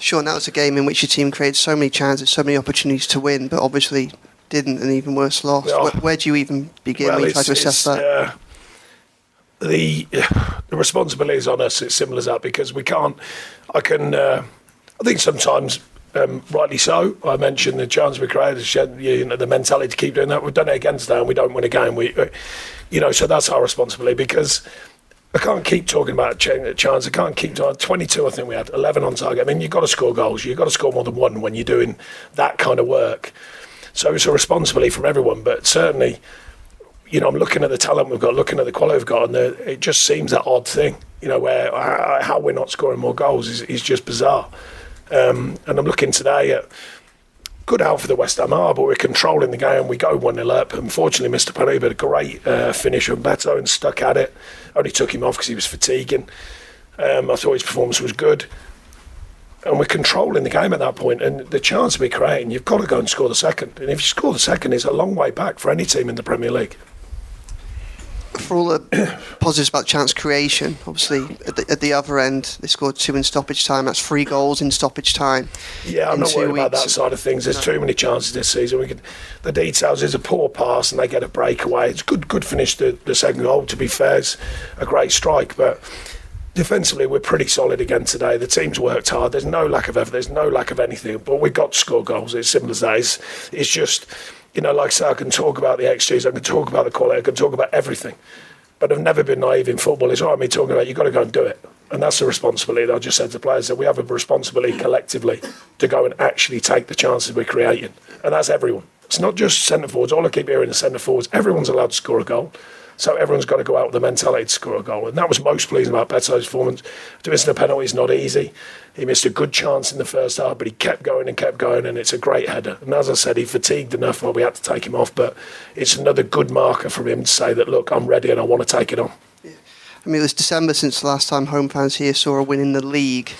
Sean, that was a game in which your team created so many chances, so many opportunities to win, but obviously didn't, and even worse, lost. Well, where do you even begin when you try to assess that? The responsibility is on us. It's simple as that, because we can't. I think sometimes, rightly so. I mentioned the chance we created, the mentality to keep doing that. We've done it again today, and we don't win a game. So that's our responsibility, because I can't keep talking about a chance. I can't keep talking. 22, I think we had 11 on target. I mean, you've got to score goals. You've got to score more than one when you're doing that kind of work. So it's a responsibility from everyone. But certainly, I'm looking at the talent we've got, looking at the quality we've got, and it just seems that odd thing, where how we're not scoring more goals is just bizarre. And I'm looking today at good out for the West Ham but we're controlling the game. We go 1-0 up. Unfortunately, missed a penalty, but a great finish from Beto and stuck at it. Only took him off because he was fatiguing. I thought his performance was good. And we're controlling the game at that point. And the chance we're creating, you've got to go and score the second. And if you score the second, it's a long way back for any team in the Premier League. For all the positives about chance creation, obviously at the other end, they scored 2 in stoppage time. That's 3 goals in stoppage time. Yeah, I'm not worried about that side of things. There's too many chances this season. The details is a poor pass and they get a breakaway. It's good finish the second goal. To be fair, it's a great strike, but defensively we're pretty solid again today. The team's worked hard. There's no lack of effort. There's no lack of anything. But we've got to score goals. It's simple as that. It's just, like I say, I can talk about the XGs, I can talk about the quality, I can talk about everything. But I've never been naive in football. It's all right, me talking about, you've got to go and do it. And that's the responsibility that I just said to players, that we have a responsibility collectively to go and actually take the chances we're creating. And that's everyone. It's not just centre forwards. All I keep hearing is centre forwards. Everyone's allowed to score a goal. So everyone's got to go out with the mentality to score a goal. And that was most pleasing about Beto's performance. To miss a penalty is not easy. He missed a good chance in the first half, but he kept going, and it's a great header. And as I said, he fatigued enough where we had to take him off, but it's another good marker from him to say that, look, I'm ready and I want to take it on. Yeah. I mean, it was December since the last time home fans here saw a win in the league.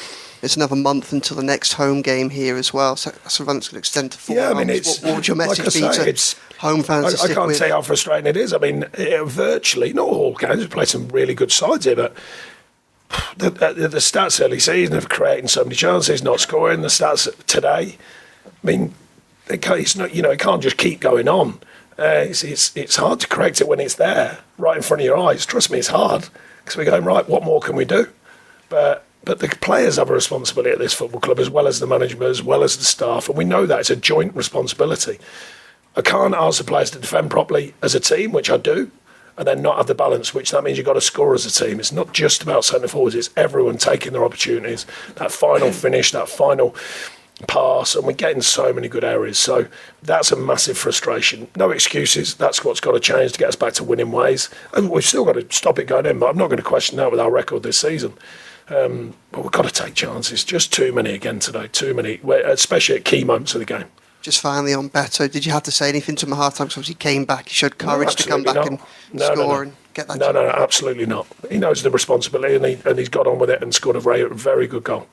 It's another month until the next home game here as well, so that's a run that's going to extend to 4 months. I mean, it's, what would your message be to home fans? I can't tell you how frustrating it is. I mean, virtually, not all games, we played some really good sides here, but the stats early season of creating so many chances, not scoring, the stats today, I mean, it can't just keep going on. It's hard to correct it when it's there, right in front of your eyes. Trust me, it's hard, because we're going, right, what more can we do? But the players have a responsibility at this football club, as well as the management, as well as the staff, and we know that it's a joint responsibility. I can't ask the players to defend properly as a team, which I do, and then not have the balance, which that means you've got to score as a team. It's not just about centre forwards, it's everyone taking their opportunities, that final finish, that final pass, and we're getting so many good areas. So that's a massive frustration. No excuses. That's what's got to change to get us back to winning ways. And we've still got to stop it going in, but I'm not going to question that with our record this season. But we've got to take chances. Just too many again today. Too many, especially at key moments of the game. Just finally on Beto, did you have to say anything to him at half-time? Because he came back, he showed courage to come back and score and get that. No, absolutely not. He knows the responsibility and he's got on with it and scored a very, very good goal.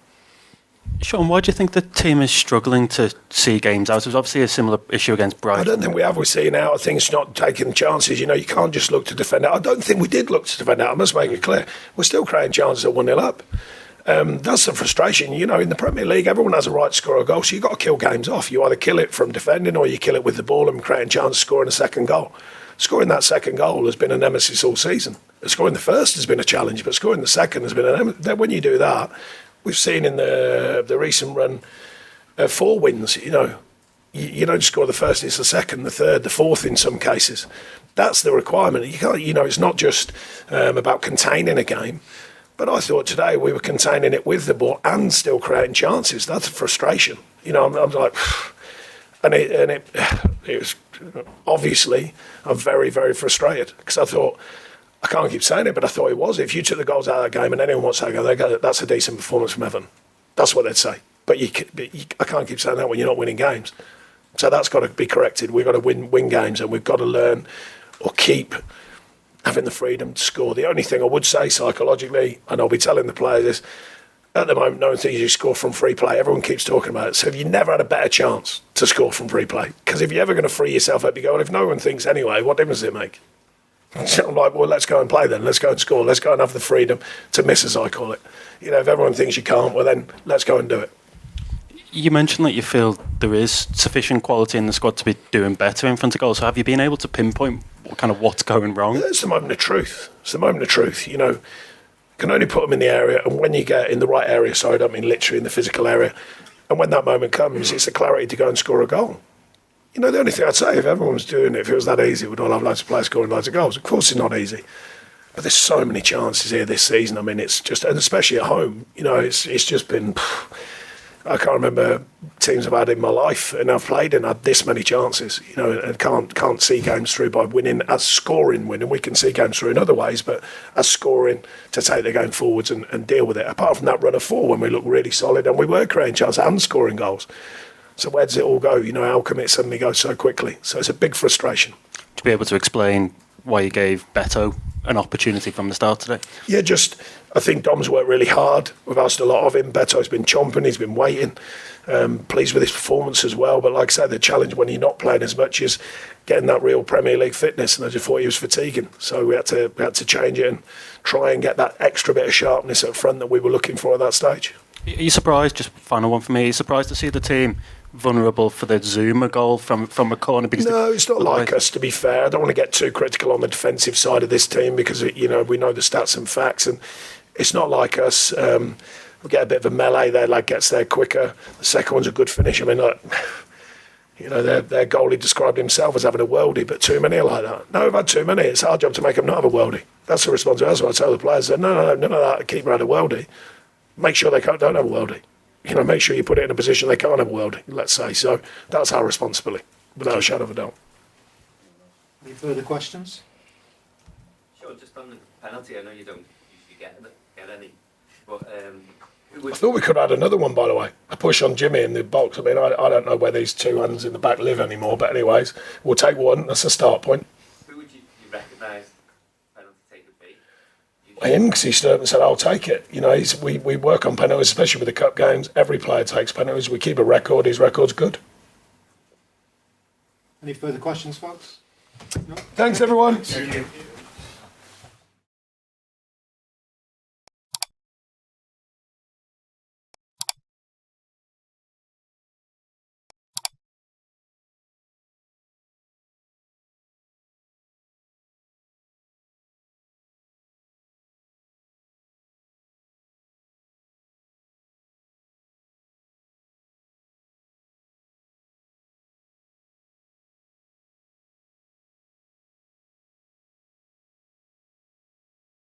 Sean, why do you think the team is struggling to see games out? It was obviously a similar issue against Brighton. I don't think we have. We're seeing out of things, not taking chances. You can't just look to defend out. I don't think we did look to defend out. I must make it clear. We're still creating chances at 1-0 up. That's the frustration. In the Premier League, everyone has a right to score a goal, so you've got to kill games off. You either kill it from defending or you kill it with the ball and creating chances of scoring a second goal. Scoring that second goal has been a nemesis all season. Scoring the first has been a challenge, but scoring the second has been a nemesis. When you do that, we've seen in the recent run 4 wins, you don't score the first, it's the second, the third, the fourth in some cases. That's the requirement. You can't, it's not just about containing a game. But I thought today we were containing it with the ball and still creating chances. That's a frustration. I'm like, and it was obviously, I'm very, very frustrated because I thought, I can't keep saying it, but I thought it was. If you took the goals out of that game and anyone wants to go, that's a decent performance from Everton. That's what they'd say. But I can't keep saying that when you're not winning games. So that's got to be corrected. We've got to win games, and we've got to learn or keep having the freedom to score. The only thing I would say psychologically, and I'll be telling the players this, at the moment, no one thinks you score from free play. Everyone keeps talking about it. So if you never had a better chance to score from free play. Because if you're ever going to free yourself up, you go, well, if no one thinks anyway, what difference does it make? So I'm like, well, let's go and play then. Let's go and score. Let's go and have the freedom to miss, as I call it. You know, if everyone thinks you can't, well, then let's go and do it. You mentioned that you feel there is sufficient quality in the squad to be doing better in front of goal. So have you been able to pinpoint what's going wrong? It's the moment of truth. It's the moment of truth. You know, can only put them in the area, and when you get in the right area, sorry, I don't mean literally in the physical area, and when that moment comes, it's the clarity to go and score a goal. You know, the only thing I'd say, if everyone was doing it, if it was that easy, we'd all have loads of players scoring loads of goals. Of course it's not easy. But there's so many chances here this season. I mean, it's just, and especially at home, you know, it's just been, I can't remember teams I've had in my life, and I've played and had this many chances, you know, and can't see games through by winning, as scoring winning. We can see games through in other ways, but as scoring to take the game forwards and deal with it. Apart from that run of four when we looked really solid and we were creating chances and scoring goals. So where does it all go? You know, how come it suddenly goes so quickly? So it's a big frustration. To be able to explain why you gave Beto an opportunity from the start today? Yeah, just I think Dom's worked really hard. We've asked a lot of him. Beto's been chomping, he's been waiting. Pleased with his performance as well. But like I said, the challenge when you're not playing as much is getting that real Premier League fitness, and I just thought he was fatiguing. So we had to change it and try and get that extra bit of sharpness up front that we were looking for at that stage. Are you surprised, just final one for me, are you surprised to see the team vulnerable for the Zouma goal from a corner? Because no, it's not like us, to be fair. I don't want to get too critical on the defensive side of this team because, you know, we know the stats and facts, and it's not like us. We get a bit of a melee, their lad gets there quicker. The second one's a good finish. I mean, like, you know, their goalie described himself as having a worldie, but too many are like that. No, we've had too many. It's our job to make them not have a worldie. That's the responsibility. That's what I tell the players. No, none of that. Keep around a worldie. Make sure they don't have a worldie. You know, make sure you put it in a position they can't have a worldie, let's say. So that's our responsibility, without a shadow of a doubt. Any further questions? Sure, just on the penalty, I know you don't usually get any, but I thought we could have had another one, by the way. A push on Jimmy in the box. I mean, I don't know where these two hands in the back live anymore, but anyways, we'll take one. That's a start point. who would you recognise penalty taker be? Him, because he stood up and said, I'll take it. You know, we work on penalties, especially with the cup games. Every player takes penalties. We keep a record. His record's good. Any further questions, folks? No? Thanks, everyone. Thank you.